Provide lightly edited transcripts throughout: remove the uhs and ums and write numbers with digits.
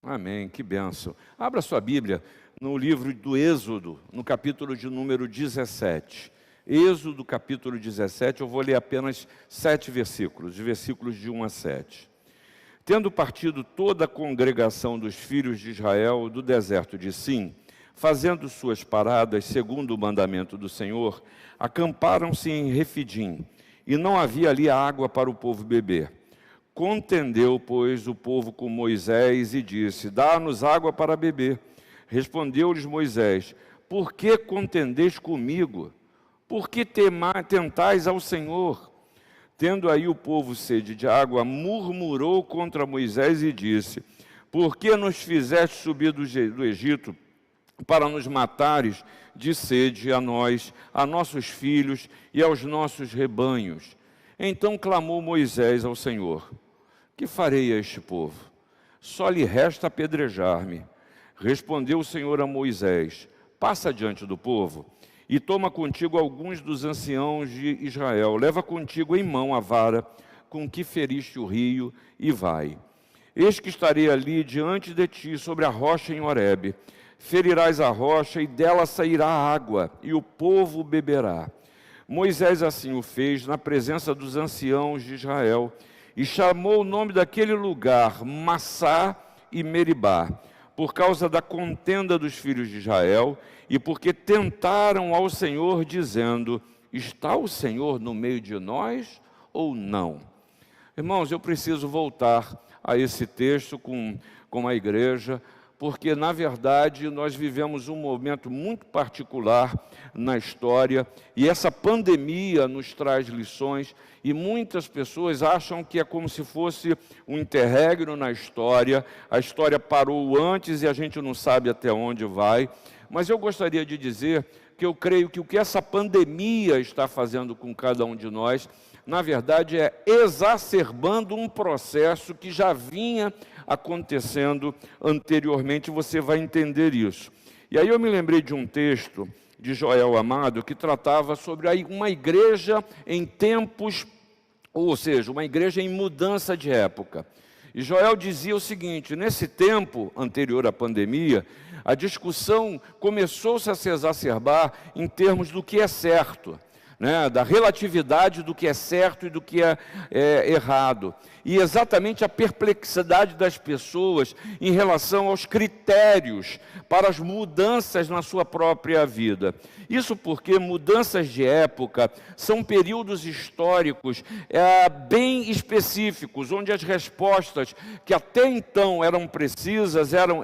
Amém, que bênção. Abra sua Bíblia no livro do Êxodo, no capítulo de número 17. Êxodo, capítulo 17, eu vou ler apenas 7 versículos, de versículos de 1 a 7. Tendo partido toda a congregação dos filhos de Israel do deserto de Sim, fazendo suas paradas segundo o mandamento do Senhor, acamparam-se em Refidim, e não havia ali água para o povo beber. Contendeu, pois, o povo com Moisés e disse: dá-nos água para beber. Respondeu-lhes Moisés: por que contendeis comigo? Por que tentais ao Senhor? Tendo aí o povo sede de água, murmurou contra Moisés e disse: por que nos fizeste subir do Egito para nos matares de sede a nós, a nossos filhos e aos nossos rebanhos? Então clamou Moisés ao Senhor: que farei a este povo? Só lhe resta apedrejar-me. Respondeu o Senhor a Moisés: passa diante do povo e toma contigo alguns dos anciãos de Israel. Leva contigo em mão a vara com que feriste o rio e vai. Eis que estarei ali diante de ti sobre a rocha em Horebe. Ferirás a rocha e dela sairá água e o povo beberá. Moisés assim o fez na presença dos anciãos de Israel e chamou o nome daquele lugar Massá e Meribá, por causa da contenda dos filhos de Israel e porque tentaram ao Senhor, dizendo: está o Senhor no meio de nós ou não? Irmãos, eu preciso voltar a esse texto com a igreja, porque, na verdade, nós vivemos um momento muito particular na história, e essa pandemia nos traz lições, e muitas pessoas acham que é como se fosse um interregno na história, a história parou antes e a gente não sabe até onde vai, mas eu gostaria de dizer que eu creio que o que essa pandemia está fazendo com cada um de nós, na verdade, é exacerbando um processo que já vinha acontecendo anteriormente, você vai entender isso. E aí eu me lembrei de um texto de Joel Amado que tratava sobre uma igreja em tempos, ou seja, uma igreja em mudança de época. E Joel dizia o seguinte: nesse tempo anterior à pandemia, a discussão começou-se a se exacerbar em termos do que é certo, né, da relatividade do que é certo e do que é errado. E exatamente a perplexidade das pessoas em relação aos critérios para as mudanças na sua própria vida. Isso porque mudanças de época são períodos históricos bem específicos, onde as respostas que até então eram precisas, eram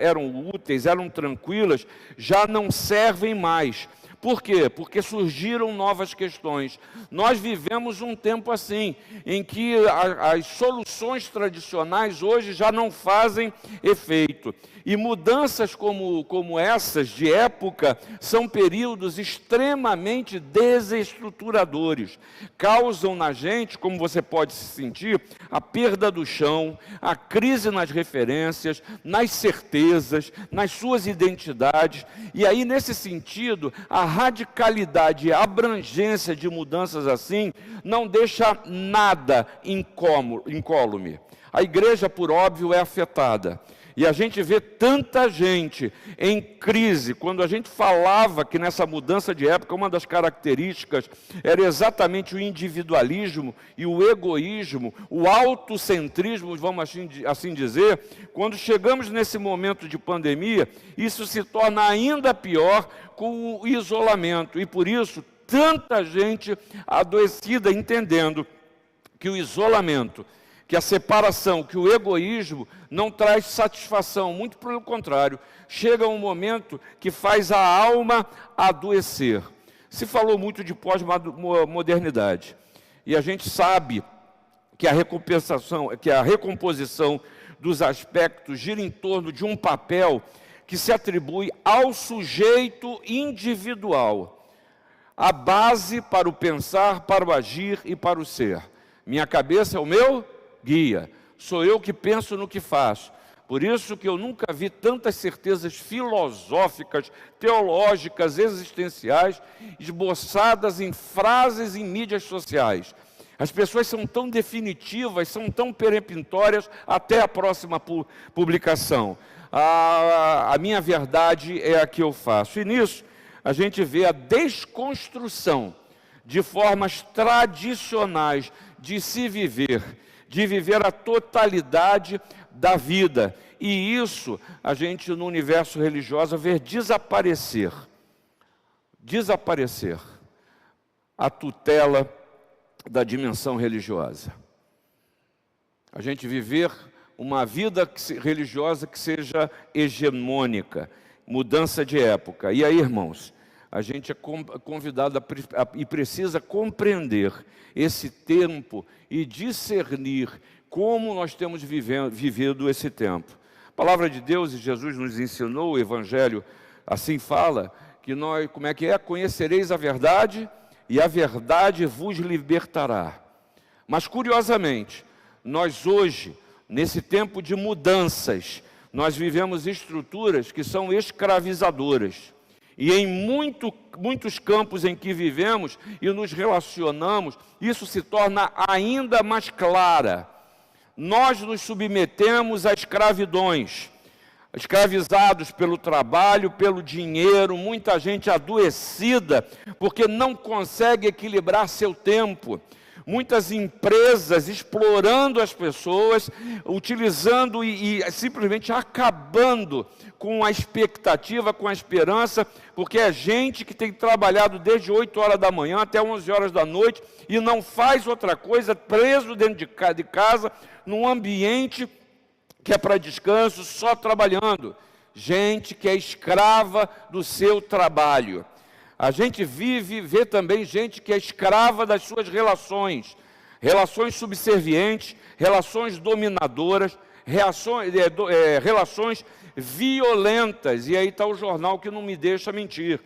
úteis, eram tranquilas, já não servem mais. Por quê? Porque surgiram novas questões. Nós vivemos um tempo assim, em que as soluções tradicionais hoje já não fazem efeito. E mudanças como essas de época são períodos extremamente desestruturadores. Causam na gente, como você pode se sentir, a perda do chão, a crise nas referências, nas certezas, nas suas identidades. E aí, nesse sentido, a radicalidade e a abrangência de mudanças assim não deixa nada incólume. A igreja, por óbvio, é afetada. E a gente vê tanta gente em crise. Quando a gente falava que nessa mudança de época, uma das características era exatamente o individualismo e o egoísmo, o autocentrismo, vamos assim dizer. Quando chegamos nesse momento de pandemia, isso se torna ainda pior com o isolamento. E por isso, tanta gente adoecida, entendendo que o isolamento, que a separação, que o egoísmo não traz satisfação, muito pelo contrário, chega um momento que faz a alma adoecer. Se falou muito de pós-modernidade, e a gente sabe que a recomposição dos aspectos gira em torno de um papel que se atribui ao sujeito individual, a base para o pensar, para o agir e para o ser. Minha cabeça é o meu guia, sou eu que penso no que faço. Por isso que eu nunca vi tantas certezas filosóficas, teológicas, existenciais, esboçadas em frases em mídias sociais. As pessoas são tão definitivas, são tão peremptórias até a próxima publicação. A minha verdade é a que eu faço. E nisso, a gente vê a desconstrução de formas tradicionais de se viver, de viver a totalidade da vida. E isso, a gente no universo religioso vê desaparecer a tutela da dimensão religiosa. A gente viver uma vida religiosa que seja hegemônica, mudança de época. E aí, irmãos, a gente é convidado e precisa compreender esse tempo e discernir como nós temos vivido esse tempo. A palavra de Deus e Jesus nos ensinou, o Evangelho assim fala, que nós, como é que é? Conhecereis a verdade e a verdade vos libertará. Mas, curiosamente, nós hoje, nesse tempo de mudanças, nós vivemos estruturas que são escravizadoras. E em muitos campos em que vivemos e nos relacionamos, isso se torna ainda mais clara. Nós nos submetemos a escravidões, escravizados pelo trabalho, pelo dinheiro, muita gente adoecida, porque não consegue equilibrar seu tempo. Muitas empresas explorando as pessoas, utilizando e simplesmente acabando com a expectativa, com a esperança, porque é gente que tem trabalhado desde 8 horas da manhã até 11 horas da noite e não faz outra coisa, preso dentro de casa, num ambiente que é para descanso, só trabalhando. Gente que é escrava do seu trabalho. A gente vê também gente que é escrava das suas relações subservientes, relações dominadoras, relações violentas. E aí está o jornal que não me deixa mentir,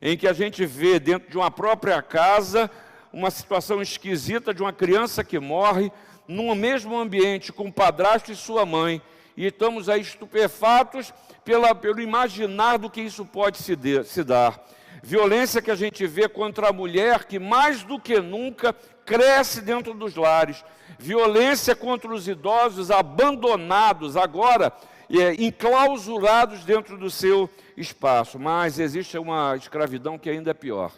em que a gente vê dentro de uma própria casa uma situação esquisita de uma criança que morre, no mesmo ambiente com o padrasto e sua mãe, e estamos aí estupefatos pelo imaginar do que isso pode se dar. Violência que a gente vê contra a mulher, que mais do que nunca cresce dentro dos lares. Violência contra os idosos abandonados, agora enclausurados dentro do seu espaço. Mas existe uma escravidão que ainda é pior,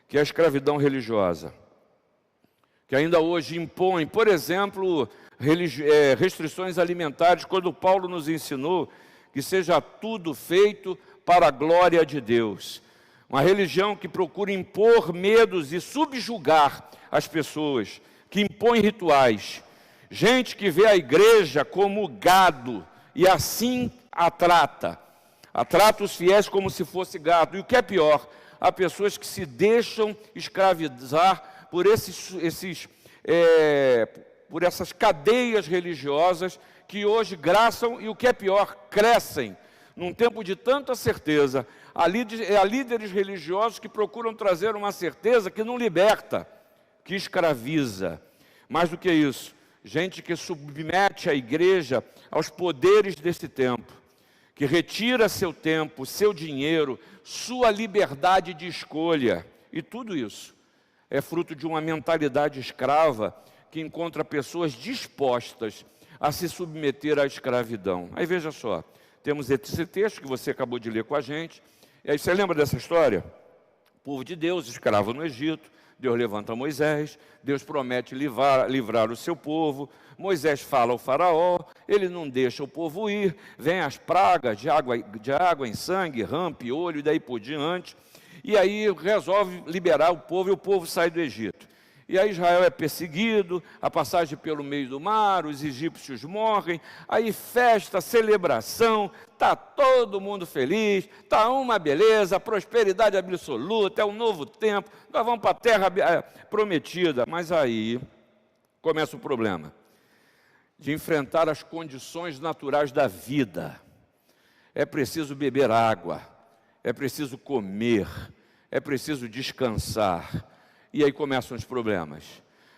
que é a escravidão religiosa, que ainda hoje impõe, por exemplo, restrições alimentares, quando Paulo nos ensinou que seja tudo feito para a glória de Deus. Uma religião que procura impor medos e subjugar as pessoas, que impõe rituais. Gente que vê a igreja como gado e assim a trata os fiéis como se fosse gado. E o que é pior, há pessoas que se deixam escravizar por por essas cadeias religiosas que hoje graçam e, o que é pior, crescem. Num tempo de tanta certeza, há líderes religiosos que procuram trazer uma certeza que não liberta, que escraviza. Mais do que isso, gente que submete a igreja aos poderes desse tempo, que retira seu tempo, seu dinheiro, sua liberdade de escolha. E tudo isso é fruto de uma mentalidade escrava que encontra pessoas dispostas a se submeter à escravidão. Aí veja só, temos esse texto que você acabou de ler com a gente. E aí você lembra dessa história? O povo de Deus, escravo no Egito, Deus levanta Moisés, Deus promete livrar o seu povo, Moisés fala ao faraó, ele não deixa o povo ir, vem as pragas de água em sangue, rã, piolho e daí por diante, e aí resolve liberar o povo e o povo sai do Egito. E aí Israel é perseguido, a passagem pelo meio do mar, os egípcios morrem, aí festa, celebração, está todo mundo feliz, está uma beleza, prosperidade absoluta, é um novo tempo, nós vamos para a terra prometida. Mas aí começa o problema de enfrentar as condições naturais da vida. É preciso beber água, é preciso comer, é preciso descansar. E aí começam os problemas.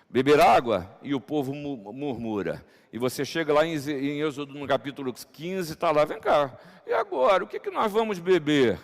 Beber água e o povo murmura. E você chega lá em Êxodo no capítulo 15, está lá, vem cá, e agora, o que nós vamos beber?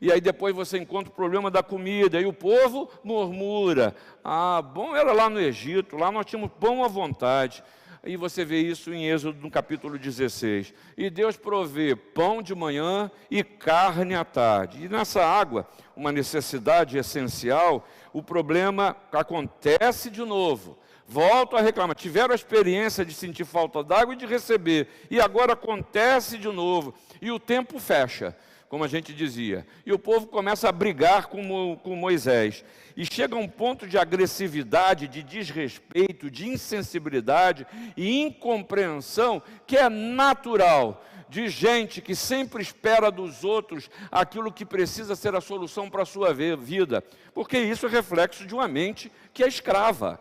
E aí depois você encontra o problema da comida, e o povo murmura. Ah, bom era lá no Egito, lá nós tínhamos pão à vontade. E você vê isso em Êxodo, no capítulo 16. E Deus provê pão de manhã e carne à tarde. E nessa água, uma necessidade essencial, o problema acontece de novo. Volto a reclamar. Tiveram a experiência de sentir falta d'água e de receber. E agora acontece de novo. E o tempo fecha, como a gente dizia. E o povo começa a brigar com Moisés. E chega a um ponto de agressividade, de desrespeito, de insensibilidade e incompreensão que é natural de gente que sempre espera dos outros aquilo que precisa ser a solução para a sua vida. Porque isso é reflexo de uma mente que é escrava,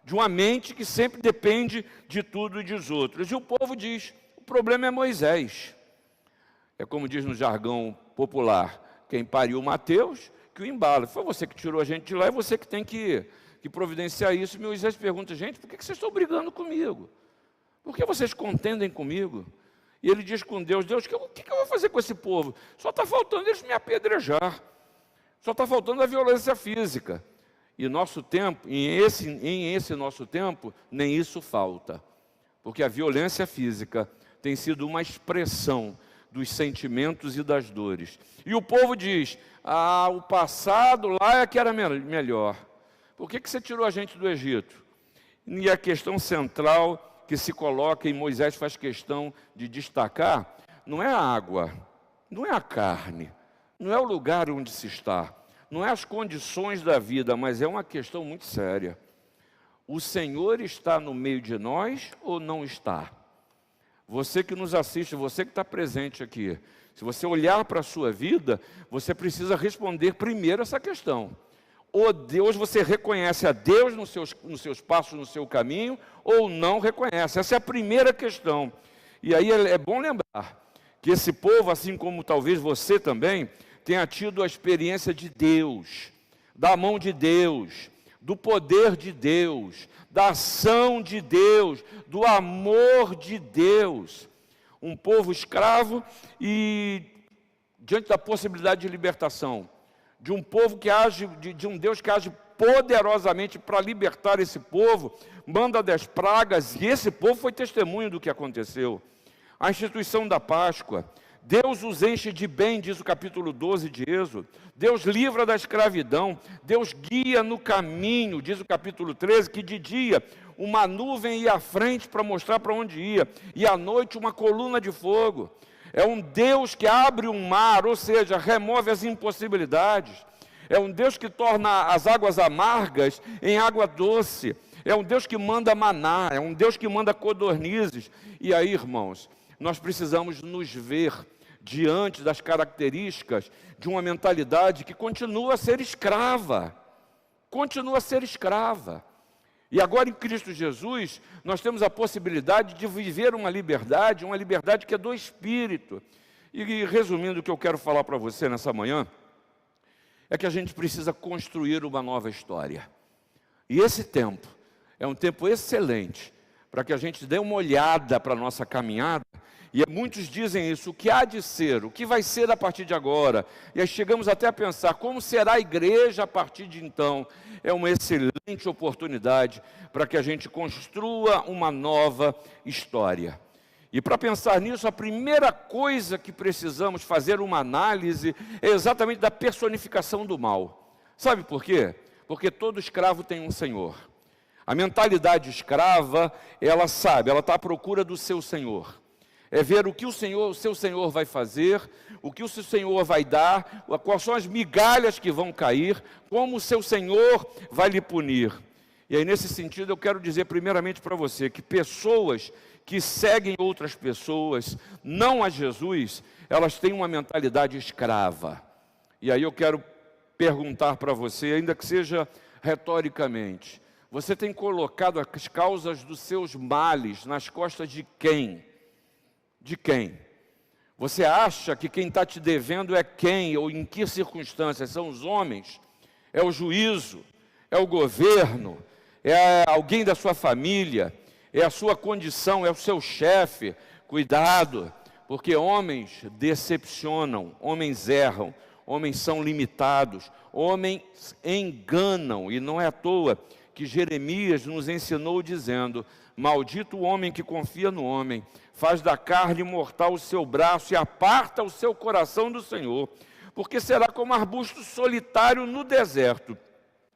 de uma mente que sempre depende de tudo e dos outros. E o povo diz, o problema é Moisés. É como diz no jargão popular, quem pariu Mateus, que o embala. Foi você que tirou a gente de lá, é você que tem que providenciar isso. E Moisés pergunta, gente, por que vocês estão brigando comigo? Por que vocês contendem comigo? E ele diz com Deus, Deus, o que eu vou fazer com esse povo? Só está faltando eles me apedrejar. Só está faltando a violência física. E nosso tempo, em esse nosso tempo, nem isso falta. Porque a violência física tem sido uma expressão dos sentimentos e das dores. E o povo diz, o passado lá é que era melhor. Por que você tirou a gente do Egito? E a questão central que se coloca, e Moisés faz questão de destacar, não é a água, não é a carne, não é o lugar onde se está, não é as condições da vida, mas é uma questão muito séria. O Senhor está no meio de nós ou não está? Você que nos assiste, você que está presente aqui, se você olhar para a sua vida, você precisa responder primeiro essa questão. Ou Deus, você reconhece a Deus nos seus passos, no seu caminho, ou não reconhece. Essa é a primeira questão. E aí é bom lembrar que esse povo, assim como talvez você também, tenha tido a experiência de Deus, da mão de Deus, do poder de Deus, da ação de Deus, do amor de Deus. Um povo escravo e diante da possibilidade de libertação, de um povo que age, de um Deus que age poderosamente para libertar esse povo, manda 10 pragas, e esse povo foi testemunho do que aconteceu. A instituição da Páscoa, Deus os enche de bem, diz o capítulo 12 de Êxodo. Deus livra da escravidão. Deus guia no caminho, diz o capítulo 13, que de dia uma nuvem ia à frente para mostrar para onde ia, e à noite uma coluna de fogo. É um Deus que abre um mar, ou seja, remove as impossibilidades. É um Deus que torna as águas amargas em água doce. É um Deus que manda maná, é um Deus que manda codornizes. E aí, irmãos, nós precisamos nos ver diante das características de uma mentalidade que continua a ser escrava. Continua a ser escrava. E agora em Cristo Jesus, nós temos a possibilidade de viver uma liberdade que é do Espírito. E resumindo o que eu quero falar para você nessa manhã, é que a gente precisa construir uma nova história. E esse tempo é um tempo excelente para que a gente dê uma olhada para a nossa caminhada. E muitos dizem isso, o que há de ser, o que vai ser a partir de agora. E aí chegamos até a pensar, como será a igreja a partir de então? É uma excelente oportunidade para que a gente construa uma nova história. E para pensar nisso, a primeira coisa que precisamos fazer uma análise é exatamente da personificação do mal. Sabe por quê? Porque todo escravo tem um senhor. A mentalidade escrava, ela sabe, ela está à procura do seu senhor. É ver o que o seu Senhor vai fazer, o que o seu Senhor vai dar, quais são as migalhas que vão cair, como o seu Senhor vai lhe punir. E aí, nesse sentido, eu quero dizer primeiramente para você que pessoas que seguem outras pessoas, não a Jesus, elas têm uma mentalidade escrava. E aí eu quero perguntar para você, ainda que seja retoricamente, você tem colocado as causas dos seus males nas costas de quem? De quem? Você acha que quem está te devendo é quem, ou em que circunstâncias? São os homens? É o juízo? É o governo? É alguém da sua família? É a sua condição? É o seu chefe? Cuidado, porque homens decepcionam, homens erram, homens são limitados, homens enganam, e não é à toa que Jeremias nos ensinou dizendo: maldito o homem que confia no homem, faz da carne mortal o seu braço e aparta o seu coração do Senhor, porque será como arbusto solitário no deserto,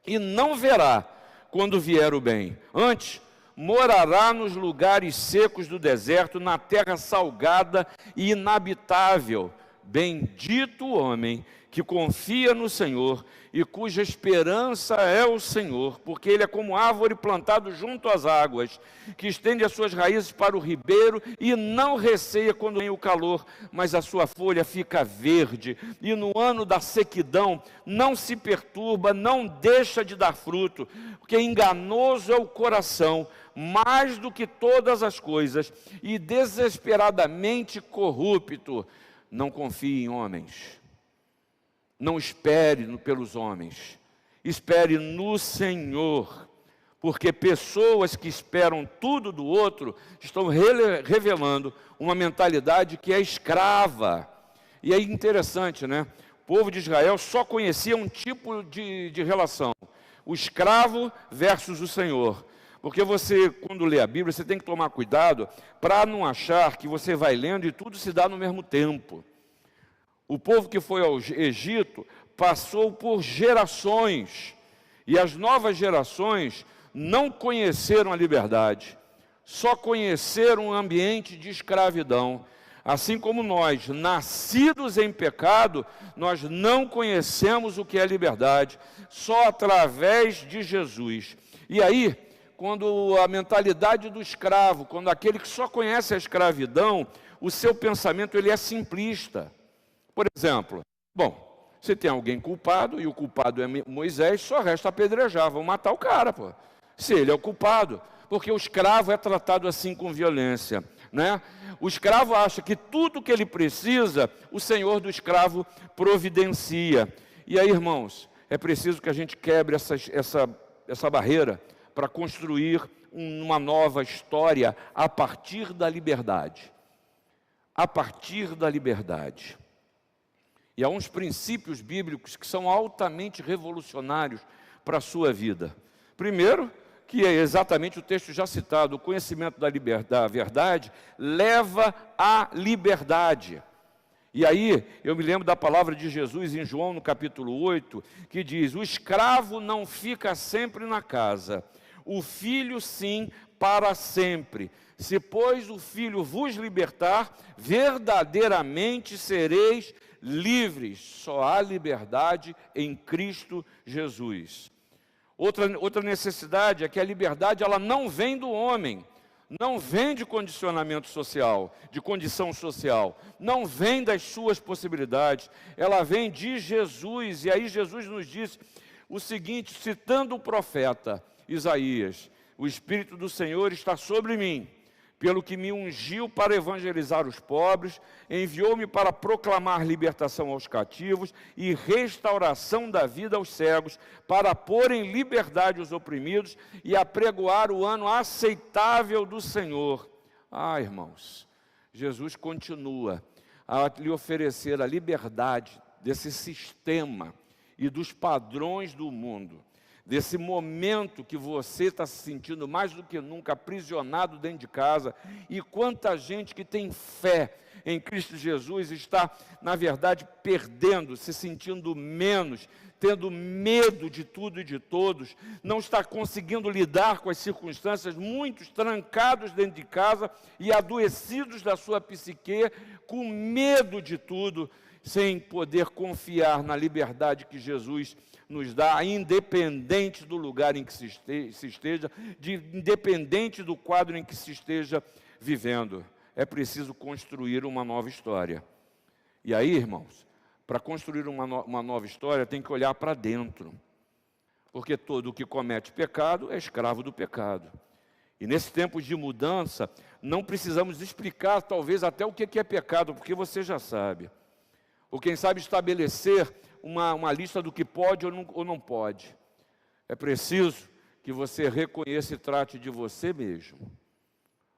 e não verá quando vier o bem. Antes, morará nos lugares secos do deserto, na terra salgada e inabitável. Bendito o homem que confia no Senhor e cuja esperança é o Senhor, porque ele é como árvore plantada junto às águas, que estende as suas raízes para o ribeiro e não receia quando vem o calor, mas a sua folha fica verde, e no ano da sequidão não se perturba, não deixa de dar fruto, porque enganoso é o coração, mais do que todas as coisas, e desesperadamente corrupto. Não confie em homens. Não espere pelos homens, espere no Senhor, porque pessoas que esperam tudo do outro estão revelando uma mentalidade que é escrava. E é interessante, né? O povo de Israel só conhecia um tipo de relação: o escravo versus o Senhor. Porque você, quando lê a Bíblia, você tem que tomar cuidado para não achar que você vai lendo e tudo se dá no mesmo tempo. O povo que foi ao Egito passou por gerações, e as novas gerações não conheceram a liberdade, só conheceram um ambiente de escravidão. Assim como nós, nascidos em pecado, nós não conhecemos o que é liberdade, só através de Jesus. E aí, quando a mentalidade do escravo, quando aquele que só conhece a escravidão, o seu pensamento ele é simplista. Por exemplo, bom, se tem alguém culpado, e o culpado é Moisés, só resta apedrejar, vão matar o cara, pô. Se ele é o culpado, porque o escravo é tratado assim com violência, né? O escravo acha que tudo que ele precisa, o senhor do escravo providencia. E aí, irmãos, é preciso que a gente quebre essa barreira para construir uma nova história a partir da liberdade. A partir da liberdade. E há uns princípios bíblicos que são altamente revolucionários para a sua vida. Primeiro, que é exatamente o texto já citado: o conhecimento da verdade leva à liberdade. E aí, eu me lembro da palavra de Jesus em João, no capítulo 8, que diz: o escravo não fica sempre na casa, o filho sim, para sempre. Se, pois, o filho vos libertar, verdadeiramente sereis livres. Só há liberdade em Cristo Jesus. Outra necessidade é que a liberdade ela não vem do homem, não vem de condicionamento social, de condição social, não vem das suas possibilidades, ela vem de Jesus. E aí Jesus nos diz o seguinte, citando o profeta Isaías: o Espírito do Senhor está sobre mim, pelo que me ungiu para evangelizar os pobres, enviou-me para proclamar libertação aos cativos e restauração da vida aos cegos, para pôr em liberdade os oprimidos e apregoar o ano aceitável do Senhor. Ah, irmãos, Jesus continua a lhe oferecer a liberdade desse sistema e dos padrões do mundo, desse momento que você está se sentindo mais do que nunca aprisionado dentro de casa. E quanta gente que tem fé em Cristo Jesus está, na verdade, perdendo, se sentindo menos, tendo medo de tudo e de todos, não está conseguindo lidar com as circunstâncias, muitos trancados dentro de casa e adoecidos da sua psique, com medo de tudo, sem poder confiar na liberdade que Jesus nos dá, independente do lugar em que se esteja, independente do quadro em que se esteja vivendo. É preciso construir uma nova história. E aí, irmãos, para construir uma nova história, tem que olhar para dentro. Porque todo o que comete pecado é escravo do pecado. E nesse tempo de mudança, não precisamos explicar, talvez, até o que é pecado, porque você já sabe. Ou quem sabe estabelecer uma lista do que pode ou não pode. É preciso que você reconheça e trate de você mesmo.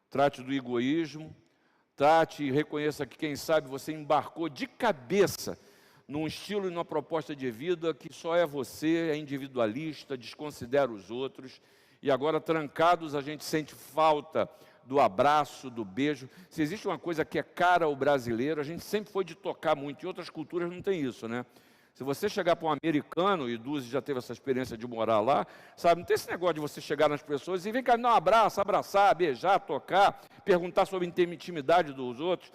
Trate do egoísmo, trate e reconheça que, quem sabe, você embarcou de cabeça num estilo e numa proposta de vida que só é você, é individualista, desconsidera os outros, e agora trancados a gente sente falta do abraço, do beijo. Se existe uma coisa que é cara ao brasileiro, a gente sempre foi de tocar muito, em outras culturas não tem isso, né? Se você chegar para um americano, e Duzi já teve essa experiência de morar lá, sabe, não tem esse negócio de você chegar nas pessoas e vem cá, me dar um abraço, abraçar, beijar, tocar, perguntar sobre a intimidade dos outros.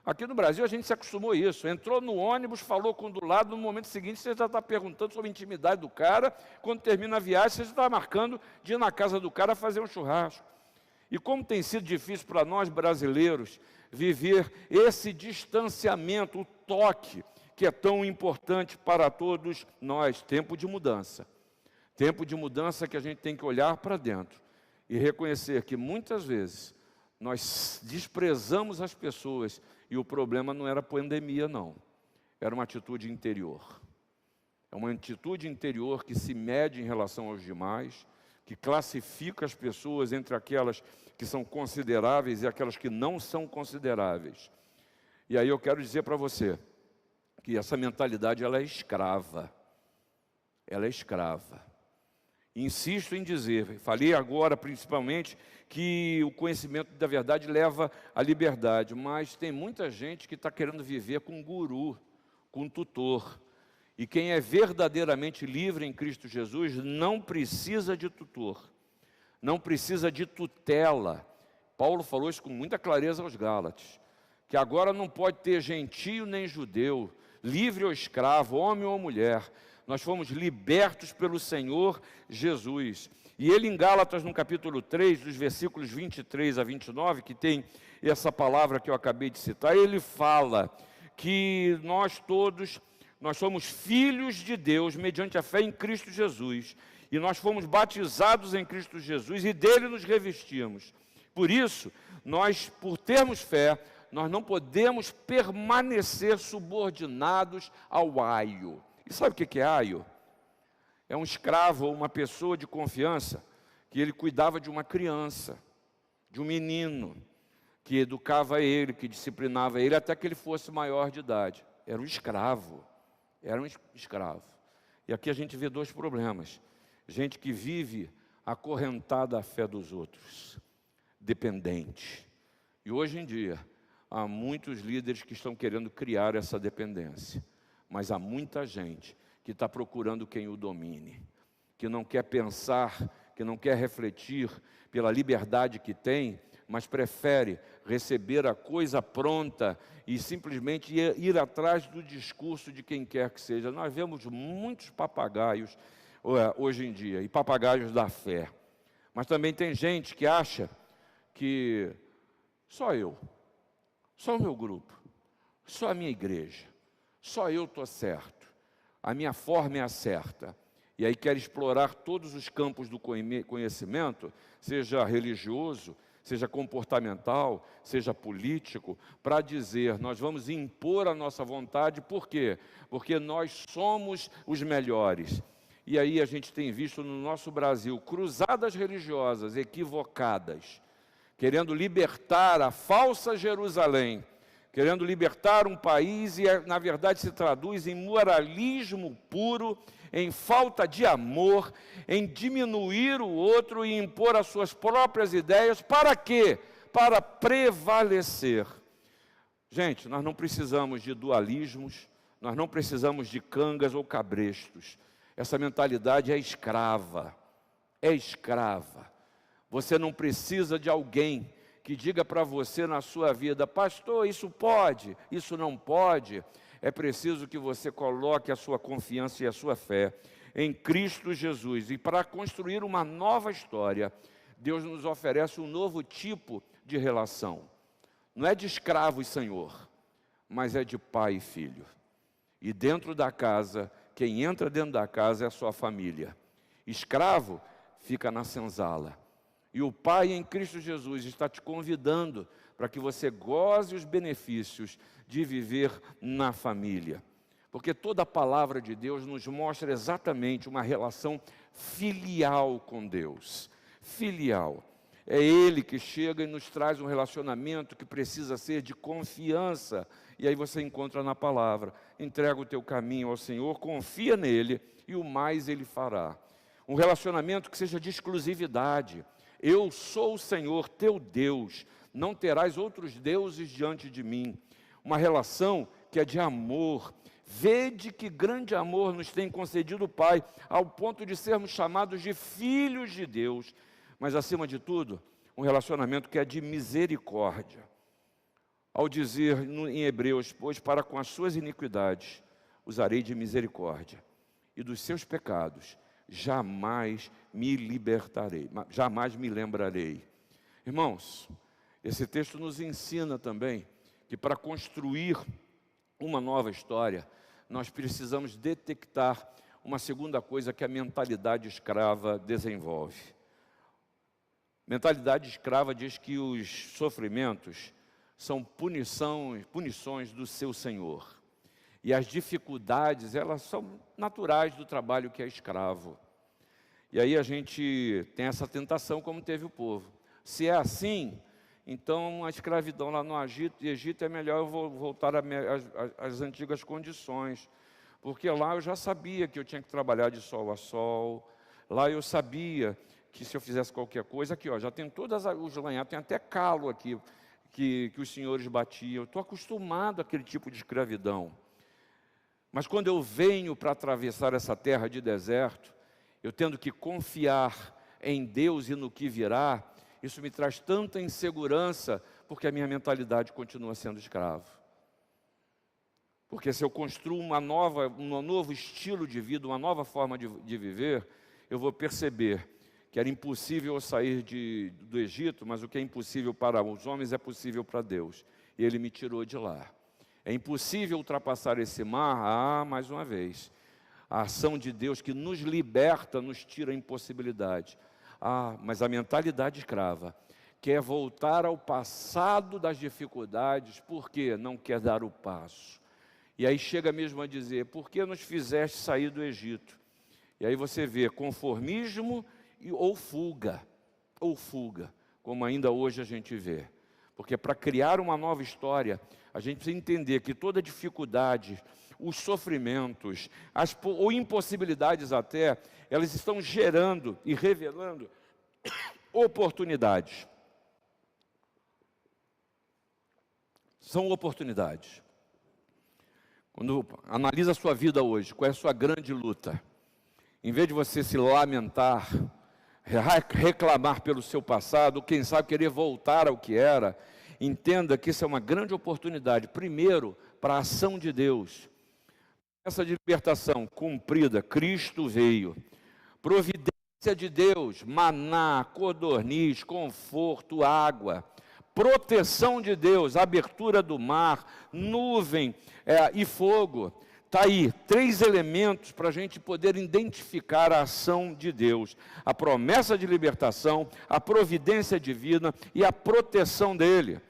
Aqui no Brasil a gente se acostumou a isso. Entrou no ônibus, falou com o do lado, no momento seguinte você já está perguntando sobre a intimidade do cara. Quando termina a viagem, você já está marcando de ir na casa do cara fazer um churrasco. E como tem sido difícil para nós brasileiros viver esse distanciamento, o toque, que é tão importante para todos nós. Tempo de mudança. Tempo de mudança que a gente tem que olhar para dentro e reconhecer que muitas vezes nós desprezamos as pessoas e o problema não era a pandemia, não. Era uma atitude interior. É uma atitude interior que se mede em relação aos demais, que classifica as pessoas entre aquelas que são consideráveis e aquelas que não são consideráveis. E aí eu quero dizer para você que essa mentalidade ela é escrava. Ela é escrava. Insisto em dizer, falei agora principalmente, que o conhecimento da verdade leva à liberdade, mas tem muita gente que está querendo viver com um guru, com um tutor. E quem é verdadeiramente livre em Cristo Jesus não precisa de tutor, não precisa de tutela. Paulo falou isso com muita clareza aos Gálatas, que agora não pode ter gentio nem judeu, livre ou escravo, homem ou mulher. Nós fomos libertos pelo Senhor Jesus. E ele em Gálatas, no capítulo 3, dos versículos 23 a 29, que tem essa palavra que eu acabei de citar, ele fala que nós todos, nós somos filhos de Deus mediante a fé em Cristo Jesus. E nós fomos batizados em Cristo Jesus e dele nos revestimos. Por isso, nós, por termos fé, nós não podemos permanecer subordinados ao aio. E sabe o que é aio? É um escravo ou uma pessoa de confiança que ele cuidava de uma criança, de um menino, que educava ele, que disciplinava ele até que ele fosse maior de idade. Era um escravo, era um escravo. E aqui a gente vê dois problemas. Gente que vive acorrentada à fé dos outros, dependente. E hoje em dia, há muitos líderes que estão querendo criar essa dependência. Mas há muita gente que está procurando quem o domine, que não quer pensar, que não quer refletir pela liberdade que tem, mas prefere receber a coisa pronta e simplesmente ir atrás do discurso de quem quer que seja. Nós vemos muitos papagaios hoje em dia, e papagaios da fé. Mas também tem gente que acha que só eu, só o meu grupo, só a minha igreja, só eu estou certo, a minha forma é a certa. E aí quer explorar todos os campos do conhecimento, seja religioso, seja comportamental, seja político, para dizer, nós vamos impor a nossa vontade, por quê? Porque nós somos os melhores. E aí a gente tem visto no nosso Brasil cruzadas religiosas equivocadas, querendo libertar a falsa Jerusalém, querendo libertar um país e, na verdade, se traduz em moralismo puro, em falta de amor, em diminuir o outro e impor as suas próprias ideias. Para quê? Para prevalecer. Gente, nós não precisamos de dualismos, nós não precisamos de cangas ou cabrestos. Essa mentalidade é escrava, é escrava. Você não precisa de alguém que diga para você na sua vida, pastor, isso pode, isso não pode. É preciso que você coloque a sua confiança e a sua fé em Cristo Jesus. E para construir uma nova história, Deus nos oferece um novo tipo de relação. Não é de escravo e senhor, mas é de pai e filho. E dentro da casa, quem entra dentro da casa é a sua família. Escravo fica na senzala. E o Pai em Cristo Jesus está te convidando para que você goze os benefícios de viver na família. Porque toda a palavra de Deus nos mostra exatamente uma relação filial com Deus. Filial. É Ele que chega e nos traz um relacionamento que precisa ser de confiança. E aí você encontra na palavra: entrega o teu caminho ao Senhor, confia nele e o mais Ele fará. Um relacionamento que seja de exclusividade. Eu sou o Senhor teu Deus, não terás outros deuses diante de mim. Uma relação que é de amor. Vede que grande amor nos tem concedido o Pai, ao ponto de sermos chamados de filhos de Deus. Mas, acima de tudo, um relacionamento que é de misericórdia. Ao dizer em Hebreus: pois para com as suas iniquidades usarei de misericórdia, e dos seus pecados jamais me libertarei, jamais me lembrarei. Irmãos, esse texto nos ensina também que para construir uma nova história, nós precisamos detectar uma segunda coisa que a mentalidade escrava desenvolve. Mentalidade escrava diz que os sofrimentos são punições do seu Senhor. E as dificuldades, elas são naturais do trabalho que é escravo. E aí a gente tem essa tentação, como teve o povo. Se é assim, então a escravidão lá no Egito é melhor eu voltar às antigas condições. Porque lá eu já sabia que eu tinha que trabalhar de sol a sol. Lá eu sabia que se eu fizesse qualquer coisa, aqui ó, já tem todas os lanhados, tem até calo aqui que os senhores batiam. Eu estou acostumado àquele tipo de escravidão. Mas quando eu venho para atravessar essa terra de deserto, eu tendo que confiar em Deus e no que virá, isso me traz tanta insegurança, porque a minha mentalidade continua sendo escravo. Porque se eu construo um novo estilo de vida, uma nova forma de viver, eu vou perceber que era impossível eu sair do Egito, mas o que é impossível para os homens é possível para Deus. E Ele me tirou de lá. É impossível ultrapassar esse mar, mais uma vez. A ação de Deus que nos liberta, nos tira a impossibilidade. Mas a mentalidade escrava quer voltar ao passado das dificuldades, porque não quer dar o passo. E aí chega mesmo a dizer: por que nos fizeste sair do Egito? E aí você vê conformismo ou fuga, como ainda hoje a gente vê. Porque para criar uma nova história, a gente precisa entender que toda dificuldade, os sofrimentos, ou impossibilidades até, elas estão gerando e revelando oportunidades. São oportunidades. Quando analisa a sua vida hoje, qual é a sua grande luta? Em vez de você se lamentar, reclamar pelo seu passado, ou quem sabe querer voltar ao que era, entenda que isso é uma grande oportunidade, primeiro, para a ação de Deus. Essa de libertação cumprida, Cristo veio. Providência de Deus, maná, codorniz, conforto, água. Proteção de Deus, abertura do mar, nuvem e fogo. Está aí, 3 elementos para a gente poder identificar a ação de Deus. A promessa de libertação, a providência divina e a proteção dEle.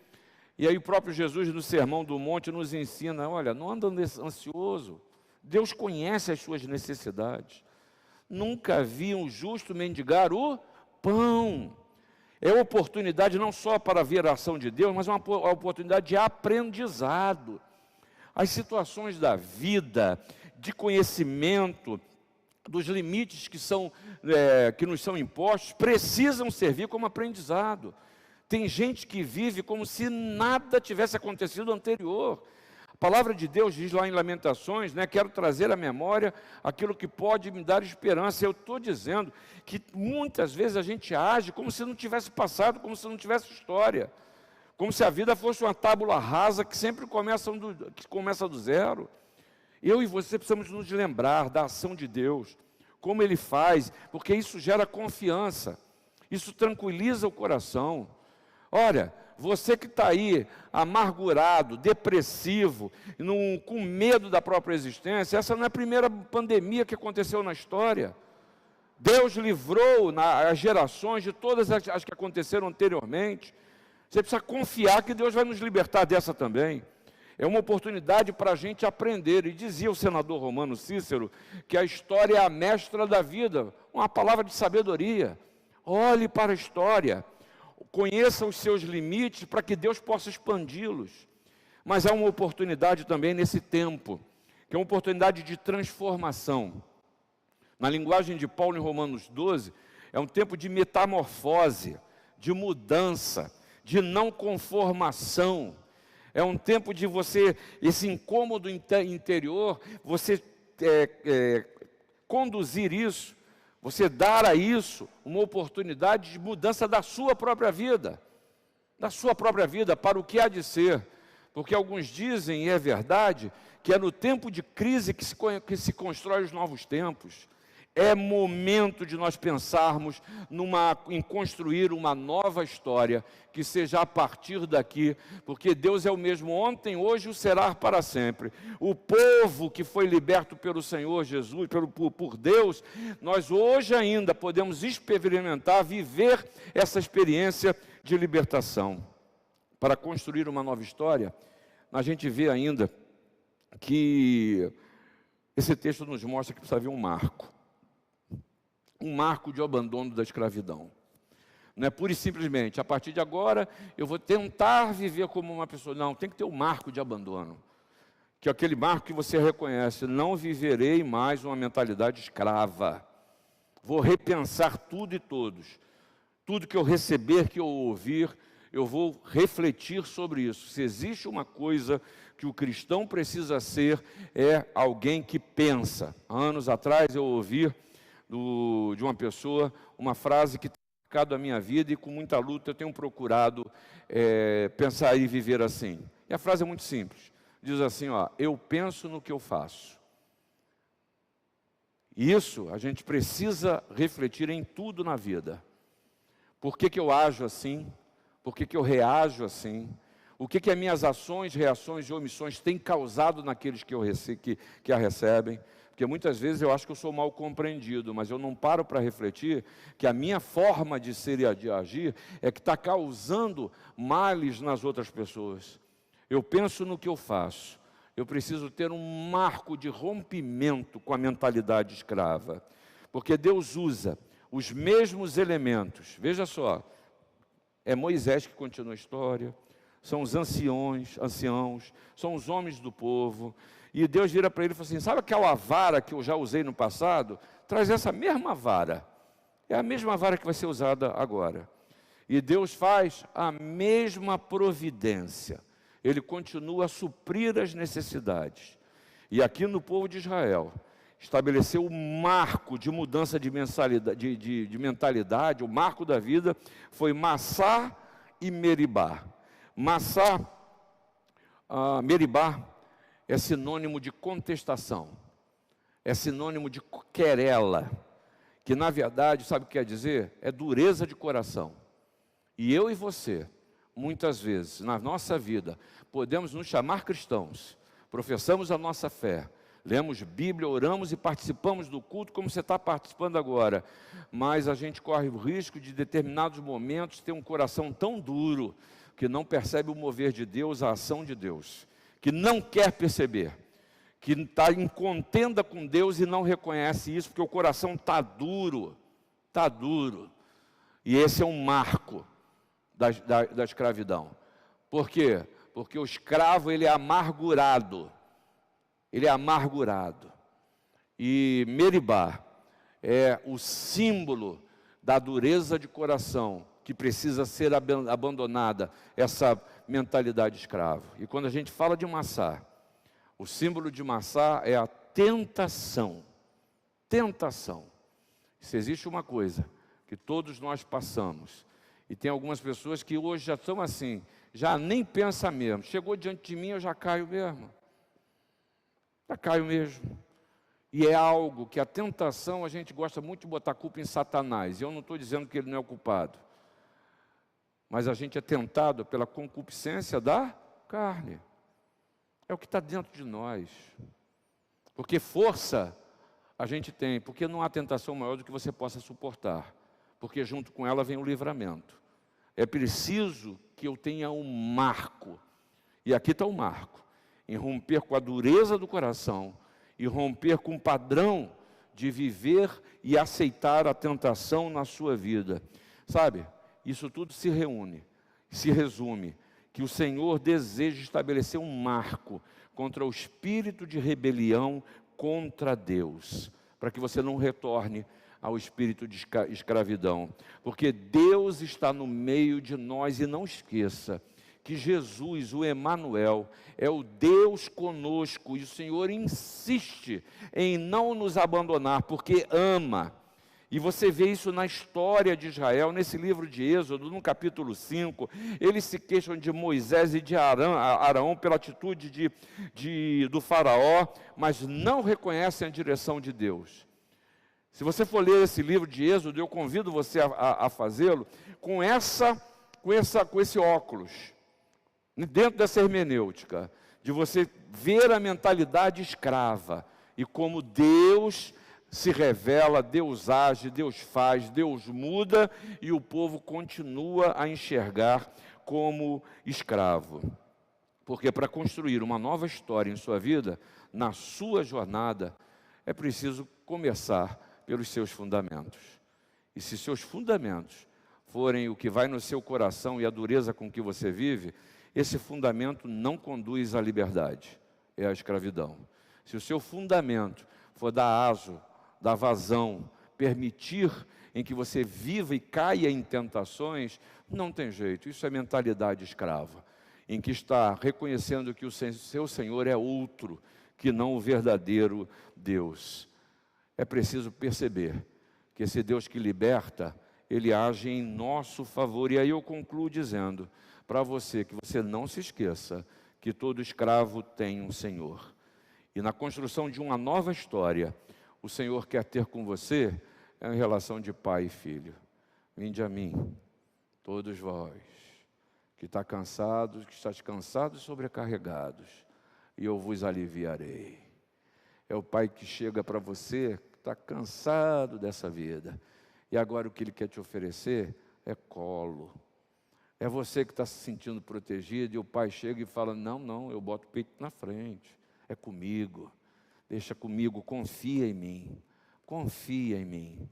E aí o próprio Jesus no Sermão do Monte nos ensina: olha, não anda ansioso. Deus conhece as suas necessidades. Nunca vi um justo mendigar o pão. É oportunidade não só para ver a ação de Deus, mas uma oportunidade de aprendizado. As situações da vida, de conhecimento, dos limites que nos são impostos, precisam servir como aprendizado. Tem gente que vive como se nada tivesse acontecido anterior. A palavra de Deus diz lá em Lamentações, quero trazer à memória aquilo que pode me dar esperança. Eu estou dizendo que muitas vezes a gente age como se não tivesse passado, como se não tivesse história. Como se a vida fosse uma tábula rasa que sempre começa do zero. Eu e você precisamos nos lembrar da ação de Deus, como Ele faz, porque isso gera confiança, isso tranquiliza o coração. Olha, você que está aí amargurado, depressivo, com medo da própria existência, essa não é a primeira pandemia que aconteceu na história. Deus livrou as gerações de todas as que aconteceram anteriormente. Você precisa confiar que Deus vai nos libertar dessa também. É uma oportunidade para a gente aprender. E dizia o senador romano Cícero que a história é a mestra da vida. Uma palavra de sabedoria. Olhe para a história. conheça os seus limites para que Deus possa expandi-los. Mas há uma oportunidade também nesse tempo, que é uma oportunidade de transformação. Na linguagem de Paulo em Romanos 12, é um tempo de metamorfose, de mudança, de não conformação. É um tempo de você, esse incômodo interior, você conduzir isso, você dar a isso uma oportunidade de mudança da sua própria vida para o que há de ser. Porque alguns dizem, e é verdade, que é no tempo de crise que se constrói os novos tempos. É momento de nós pensarmos em construir uma nova história, que seja a partir daqui, porque Deus é o mesmo ontem, hoje e o será para sempre. O povo que foi liberto pelo Senhor Jesus, por Deus, nós hoje ainda podemos experimentar, viver essa experiência de libertação. Para construir uma nova história, a gente vê ainda que esse texto nos mostra que precisa haver um marco de abandono da escravidão. Não é pura e simplesmente, a partir de agora eu vou tentar viver como uma pessoa. Não, tem que ter um marco de abandono, que é aquele marco que você reconhece: não viverei mais uma mentalidade escrava, vou repensar tudo e todos, tudo que eu receber, que eu ouvir, eu vou refletir sobre isso. Se existe uma coisa que o cristão precisa ser, é alguém que pensa. Há anos atrás eu ouvi de uma pessoa uma frase que tem marcado a minha vida, e com muita luta eu tenho procurado pensar e viver assim. E a frase é muito simples, diz assim: eu penso no que eu faço. E isso a gente precisa refletir em tudo na vida. Por que eu ajo assim? Por que eu reajo assim? O que as minhas ações, reações e omissões têm causado naqueles que a recebem? Porque muitas vezes eu acho que eu sou mal compreendido, mas eu não paro para refletir que a minha forma de ser e de agir é que está causando males nas outras pessoas. Eu penso no que eu faço. Eu preciso ter um marco de rompimento com a mentalidade escrava. Porque Deus usa os mesmos elementos. Veja só, é Moisés que continua a história, são os anciãos, são os homens do povo. E Deus vira para ele e fala assim: sabe aquela vara que eu já usei no passado? Traz essa mesma vara. É a mesma vara que vai ser usada agora. E Deus faz a mesma providência. Ele continua a suprir as necessidades. E aqui no povo de Israel, estabeleceu o marco de mudança de mentalidade, o marco da vida foi Massá e Meribá. Meribá é sinônimo de contestação, é sinônimo de querela, que na verdade, sabe o que quer dizer? É dureza de coração. E eu e você, muitas vezes, na nossa vida, podemos nos chamar cristãos, professamos a nossa fé, lemos Bíblia, oramos e participamos do culto como você está participando agora, mas a gente corre o risco de, em determinados momentos, ter um coração tão duro, que não percebe o mover de Deus, a ação de Deus, que não quer perceber, que está em contenda com Deus e não reconhece isso, porque o coração está duro, e esse é um marco da escravidão. Por quê? Porque o escravo, ele é amargurado, e Meribá é o símbolo da dureza de coração, que precisa ser abandonada, essa mentalidade escrava. E quando a gente fala de Massá, o símbolo de Massá é a tentação. Se existe uma coisa que todos nós passamos, e tem algumas pessoas que hoje já estão assim, já nem pensa mesmo, chegou diante de mim, eu já caio mesmo. E é algo que a tentação, a gente gosta muito de botar culpa em Satanás. E eu não estou dizendo que ele não é o culpado, mas a gente é tentado pela concupiscência da carne. É o que está dentro de nós. Porque força a gente tem, porque não há tentação maior do que você possa suportar. Porque junto com ela vem o livramento. É preciso que eu tenha um marco. E aqui está o marco. Em romper com a dureza do coração e romper com o padrão de viver e aceitar a tentação na sua vida. Sabe, isso tudo se reúne, se resume, que o Senhor deseja estabelecer um marco contra o espírito de rebelião contra Deus, para que você não retorne ao espírito de escravidão, porque Deus está no meio de nós. E não esqueça que Jesus, o Emanuel, é o Deus conosco, e o Senhor insiste em não nos abandonar, porque ama. E você vê isso na história de Israel, nesse livro de Êxodo, no capítulo 5, eles se queixam de Moisés e de Arão pela atitude do faraó, mas não reconhecem a direção de Deus. Se você for ler esse livro de Êxodo, eu convido você a fazê-lo com esse óculos, dentro dessa hermenêutica, de você ver a mentalidade escrava, e como Deus se revela, Deus age, Deus faz, Deus muda, e o povo continua a enxergar como escravo. Porque para construir uma nova história em sua vida, na sua jornada, é preciso começar pelos seus fundamentos. E se seus fundamentos forem o que vai no seu coração e a dureza com que você vive, esse fundamento não conduz à liberdade, é a escravidão. Se o seu fundamento for dar aso, dar vazão, permitir em que você viva e caia em tentações, não tem jeito, isso é mentalidade escrava, em que está reconhecendo que o seu Senhor é outro, que não o verdadeiro Deus. É preciso perceber que esse Deus que liberta, Ele age em nosso favor. E aí eu concluo dizendo para você que você não se esqueça que todo escravo tem um Senhor. E na construção de uma nova história, o Senhor quer ter com você em relação de pai e filho. Vinde a mim, todos vós, que está cansados, que estáis cansados e sobrecarregados, e eu vos aliviarei. É o pai que chega para você, que está cansado dessa vida, e agora o que Ele quer te oferecer é colo. É você que está se sentindo protegido, e o pai chega e fala, não, eu boto o peito na frente, é comigo. Deixa comigo, confia em mim, confia em mim.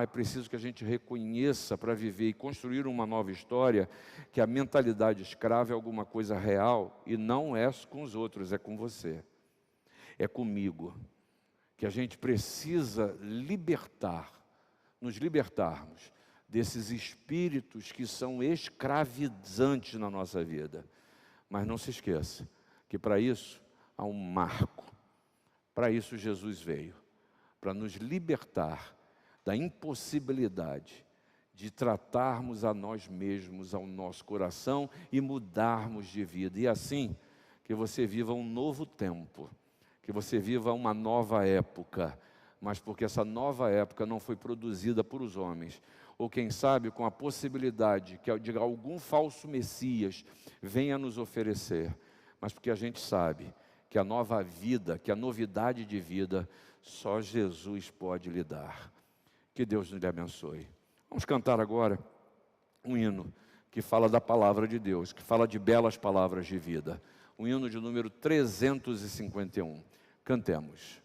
É preciso que a gente reconheça para viver e construir uma nova história, que a mentalidade escrava é alguma coisa real, e não é com os outros, é com você, é comigo, que a gente precisa nos libertarmos desses espíritos que são escravizantes na nossa vida. Mas não se esqueça que para isso há um marco. Para isso Jesus veio, para nos libertar da impossibilidade de tratarmos a nós mesmos, ao nosso coração, e mudarmos de vida. E assim, que você viva um novo tempo, que você viva uma nova época, mas porque essa nova época não foi produzida por os homens, ou quem sabe com a possibilidade de algum falso Messias venha nos oferecer, mas porque a gente sabe que a nova vida, que a novidade de vida, só Jesus pode lhe dar. Que Deus nos abençoe. Vamos cantar agora um hino que fala da palavra de Deus, que fala de belas palavras de vida. O hino de número 351. Cantemos.